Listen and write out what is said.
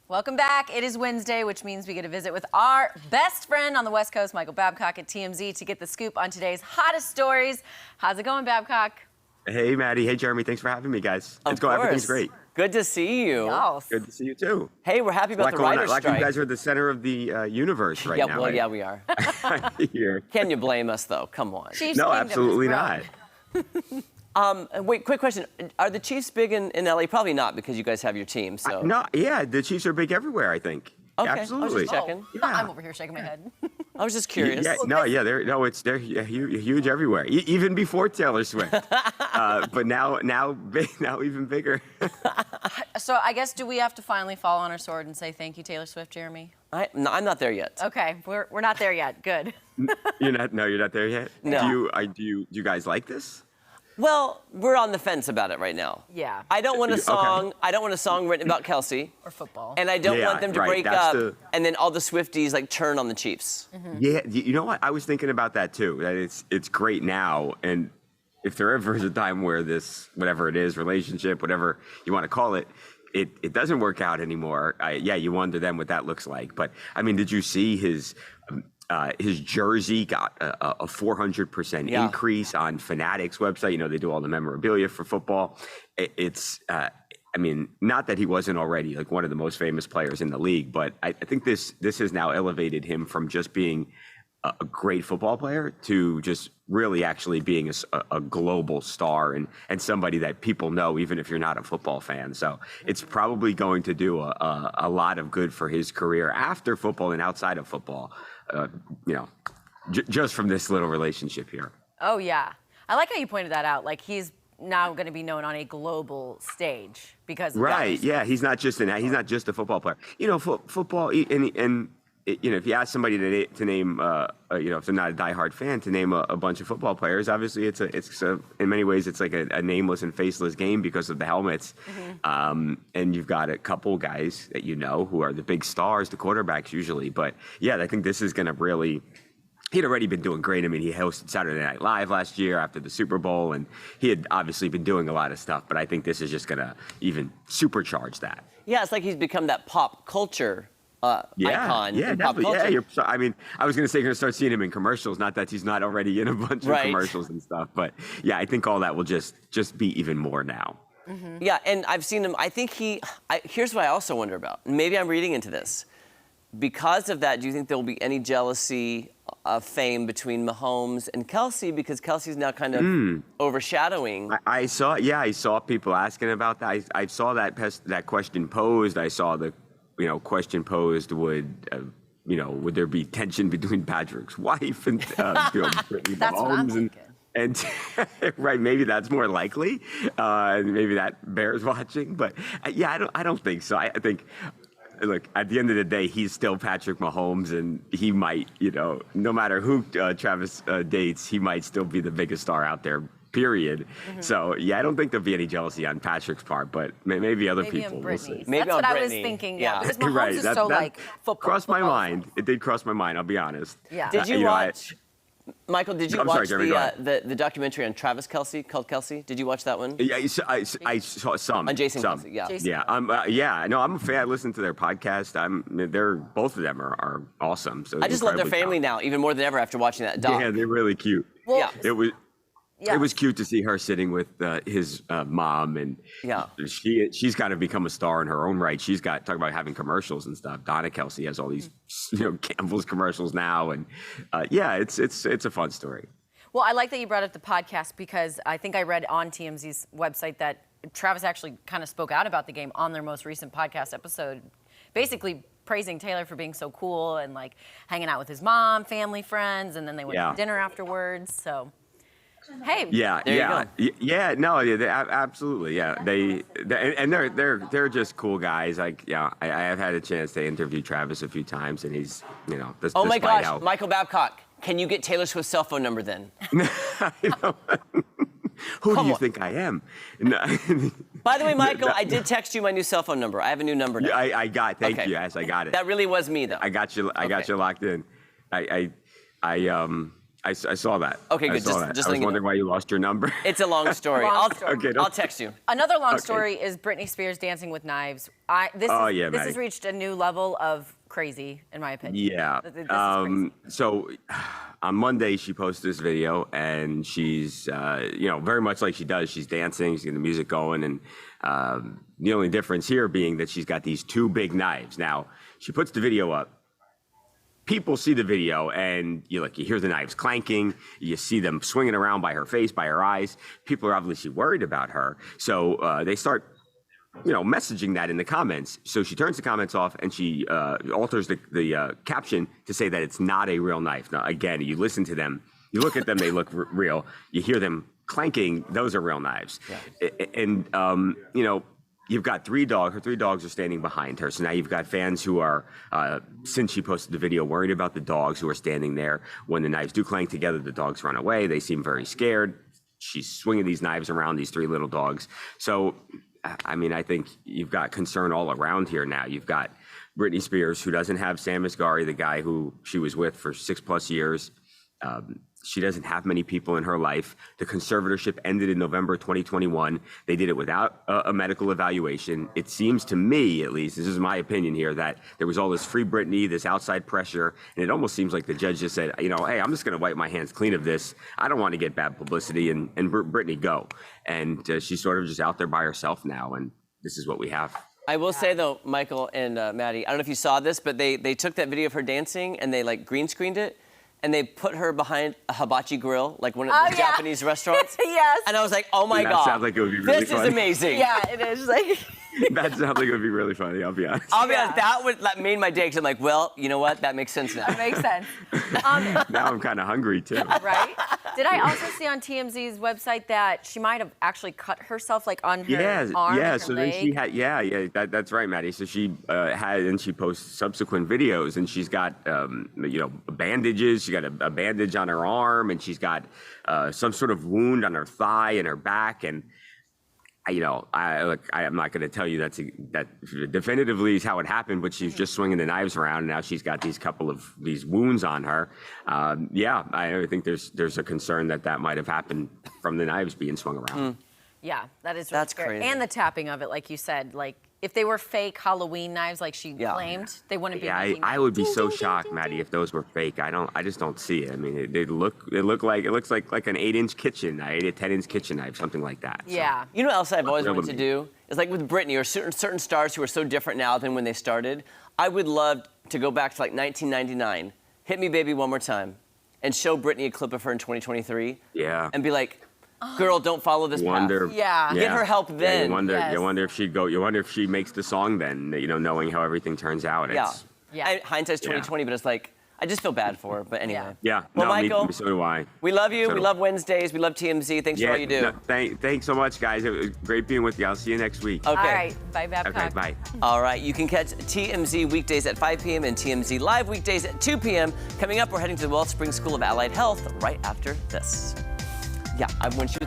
Welcome back. It is Wednesday, which means we get to visit with our best friend on the West Coast, Michael Babcock at TMZ, to get the scoop on today's hottest stories. How's it going, Babcock? Hey, Maddie. Hey, Jeremy. Thanks for having me, guys. Everything's great. Good to see you. Yes. Good to see you, too. Hey, we're happy about the writer's strike. Like you guys are the center of the universe right now. Well, yeah, we are. Can you blame us, though? Come on. Chiefs no, absolutely not. Wait, quick question. Are the Chiefs big in LA? Probably not, because you guys have your team. So. No, yeah, the Chiefs are big everywhere, I think. Okay, absolutely. I was just checking. Yeah. I'm over here shaking my head. I was just curious. They're huge everywhere, even before Taylor Swift. But now even bigger. So I guess, do we have to finally fall on our sword and say thank you, Taylor Swift, Jeremy? No, I'm not there yet. Okay, we're not there yet. Good. You're not there yet. No. Do you guys like this? Well, we're on the fence about it right now. Yeah. I don't want a song. Okay. I don't want a song written about Kelsey. Or football. And I don't want them to break up, and then all the Swifties turn on the Chiefs. Mm-hmm. Yeah, you know what? I was thinking about that too. That it's great now, and if there ever is a time where this, whatever it is, relationship, whatever you want to call it, it doesn't work out anymore. You wonder then what that looks like. But I mean, did you see his jersey got a 400% increase on Fanatics website? You know, they do all the memorabilia for football. I mean, not that he wasn't already like one of the most famous players in the league, but I think this has now elevated him from just being a great football player to just really actually being a global star and somebody that people know, even if you're not a football fan. So it's probably going to do a lot of good for his career after football and outside of football. Just from this little relationship here. Oh, yeah. I like how you pointed that out. Like, he's now going to be known on a global stage because of right. that. Yeah, he's not just a football player. You know, football and you know, if you ask somebody to name, if they're not a diehard fan, to name a bunch of football players, obviously it's in many ways it's like a nameless and faceless game because of the helmets. Mm-hmm. And you've got a couple guys that you know who are the big stars, the quarterbacks usually. But yeah, I think this is going to really. He'd already been doing great. I mean, he hosted Saturday Night Live last year after the Super Bowl, and he had obviously been doing a lot of stuff. But I think this is just going to even supercharge that. Yeah, it's like he's become that pop culture. Icon. Yeah, definitely. Yeah, I mean, I was going to say you're going to start seeing him in commercials. Not that he's not already in a bunch of commercials and stuff, but yeah, I think all that will just be even more now. Mm-hmm. Yeah, and I've seen him. I think here's what I also wonder about. Maybe I'm reading into this. Because of that, do you think there will be any jealousy of fame between Mahomes and Kelsey? Because Kelsey's now kind of overshadowing. I saw people asking about that. I saw that question posed. I saw the question posed, would there be tension between Patrick's wife and Britney That's what I'm thinking. And right, maybe that's more likely. Maybe that bears watching. But I don't think so. I think, look, at the end of the day, he's still Patrick Mahomes, and he might, no matter who Travis dates, he might still be the biggest star out there. Period. Mm-hmm. So, I don't think there'll be any jealousy on Patrick's part, but maybe other people will see. Maybe that's what Britney. I was thinking, because Mahomes right. is so football. Crossed my mind. It did cross my mind, I'll be honest. Yeah. Did you watch, Michael, did you watch Jeremy, the documentary on Travis Kelce called Kelsey? Did you watch that one? Yeah, I saw some. On Jason some. Kelce, yeah. Jason. Yeah. No, I'm a fan. I listen to their podcast. Both of them are awesome. So I just love their family now, even more than ever after watching that doc. Yeah, they're really cute. Well, It was cute to see her sitting with his mom, and she's got to become a star in her own right. She's got talk about having commercials and stuff. Donna Kelsey has all these Campbell's commercials now, and it's a fun story. Well, I like that you brought up the podcast because I think I read on TMZ's website that Travis actually kind of spoke out about the game on their most recent podcast episode, basically praising Taylor for being so cool and like hanging out with his mom, family, friends, and then they went to dinner afterwards. So. Hey. Absolutely. Yeah, they're just cool guys. I have had a chance to interview Travis a few times, and he's Oh my gosh, Michael Babcock, can you get Taylor Swift's cell phone number then? Who do you think I am? By the way, Michael, I did text you my new cell phone number. I have a new number now. Thank you. Yes, I got it. That really was me, though. I got you. I got you locked in. I saw that. Okay, I good. saw Just that. I was letting you wondering know. why you lost your number. It's a long story. Long I'll, story. Okay, I'll text you. Another long Okay. story is Britney Spears dancing with knives. This yeah, has Maddie. reached a new level of crazy, in my opinion. Yeah. This is crazy. So on Monday, she posted this video, and she's, very much like she does. She's dancing, she's getting the music going, and the only difference here being that she's got these two big knives. Now, she puts the video up. People see the video, and you hear the knives clanking. You see them swinging around by her face, by her eyes. People are obviously worried about her, so they start messaging that in the comments. So she turns the comments off, and she alters the caption to say that it's not a real knife. Now, again, you listen to them, you look at them, they look real. You hear them clanking, those are real knives. Yeah. And, you've got three dogs. Her three dogs are standing behind her. So now you've got fans who are, since she posted the video, worried about the dogs who are standing there. When the knives do clank together, the dogs run away. They seem very scared. She's swinging these knives around, these three little dogs. So, I think you've got concern all around here now. You've got Britney Spears, who doesn't have Sam Asghari, the guy who she was with for 6+ years. She doesn't have many people in her life. The conservatorship ended in November 2021. They did it without a medical evaluation. It seems to me, at least, this is my opinion here, that there was all this free Britney, this outside pressure, and it almost seems like the judge just said, hey, I'm just going to wipe my hands clean of this. I don't want to get bad publicity, and Britney, go. And she's sort of just out there by herself now, and this is what we have. I will say, though, Michael and Maddie, I don't know if you saw this, but they took that video of her dancing, and they, green screened it. And they put her behind a hibachi grill, like one of the Japanese restaurants. Yes. And I was like, oh my God. That sounds like it would be really this funny. is amazing. Yeah, it is. That sounds like it would be really funny, I'll be honest. I'll be honest, that made my day, because I'm like, well, you know what? That makes sense now. That makes sense. Now I'm kind of hungry, too. Right? Did I also see on TMZ's website that she might have actually cut herself, on her arm? Yeah. Her So leg? then she had, that's right, Maddie. So she she posts subsequent videos, and she's got, bandages. She got a bandage on her arm, and she's got some sort of wound on her thigh and her back, and. I'm not going to tell you that definitively is how it happened, but she's just swinging the knives around, and now she's got these wounds on her. I think there's a concern that might have happened from the knives being swung around. Yeah, that is. That's scary. crazy. And the tapping of it, like you said, if they were fake Halloween knives, like she claimed, they wouldn't be. Yeah, I would be so shocked, Maddie, if those were fake. I just don't see it. I mean, it looks like an 8-inch kitchen knife, a 10-inch kitchen knife, something like that. So. Yeah. You know what else I've always wanted to do? Is with Britney or certain stars who are so different now than when they started. I would love to go back to 1999, Hit Me Baby One More Time, and show Britney a clip of her in 202023. Yeah. And be like, girl, don't follow this path. Get her help then. You wonder if she'd go. You wonder if she makes the song then. Knowing how everything turns out. Hindsight's 2020, but it's I just feel bad for her. But anyway. Yeah. Well, no, Michael, so do I. We love you. We love Wednesdays. We love TMZ. Thanks for all you do. Thanks so much, guys. It was great being with you. I'll see you next week. Okay. All right. Bye, Babcock. Okay. Bye. All right. You can catch TMZ weekdays at 5 p.m. and TMZ Live weekdays at 2 p.m. Coming up, we're heading to the Wellspring School of Allied Health right after this. Yeah, I want you.